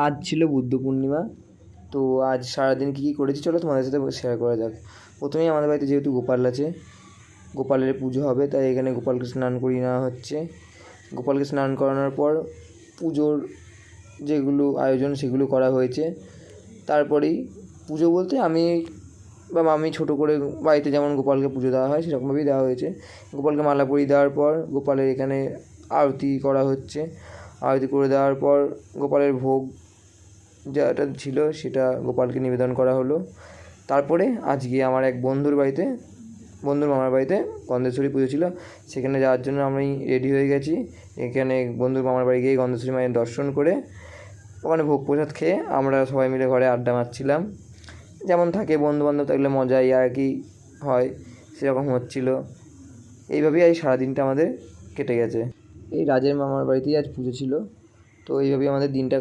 আজ ছিল বুদ্ধ পূর্ণিমা। তো আজ সারাদিন কী কী করেছি চলো তোমাদের সাথে শেয়ার করা যাক। প্রথমেই আমাদের বাড়িতে যেহেতু গোপাল আছে, গোপালের পুজো হবে, তাই এখানে গোপালকে স্নান করিয়ে নেওয়া হচ্ছে। গোপালকে স্নান করানোর পর পুজোর যেগুলো আয়োজন সেগুলো করা হয়েছে। তারপরেই পুজো বলতে আমি বা মামি ছোটো করে বাড়িতে যেমন গোপালকে পুজো দেওয়া হয় সেরকমভাবেই দেওয়া হয়েছে। গোপালকে মালা পরিয়ে দেওয়ার পর গোপালের এখানে আরতি করা হচ্ছে। আরতি করে দেওয়ার পর গোপালের ভোগ যেটা ছিল সেটা গোপালকে নিবেদন করা হলো। তারপরে আজকে আমার এক বন্ধুর মামার বাড়িতে গন্ধেশ্বরী পুজো ছিল, সেখানে যাওয়ার জন্য আমি রেডি হয়ে গেছি। এখানে বন্ধুর মামার বাড়ি গিয়ে গন্ধেশ্বরী মায়ের দর্শন করে ওখানে ভোগ প্রসাদ খেয়ে আমরা সবাই মিলে ঘরে আড্ডা মারছিলাম। যেমন থাকে বন্ধুবান্ধব থাকলে মজাই আর কি হয়, সেরকম হচ্ছিল। এইভাবেই আজ সারাদিনটা আমাদের কেটে গেছে। এই রাজের মামার বাড়িতেই আজ পুজো ছিল, তো এইভাবেই আমাদের দিনটা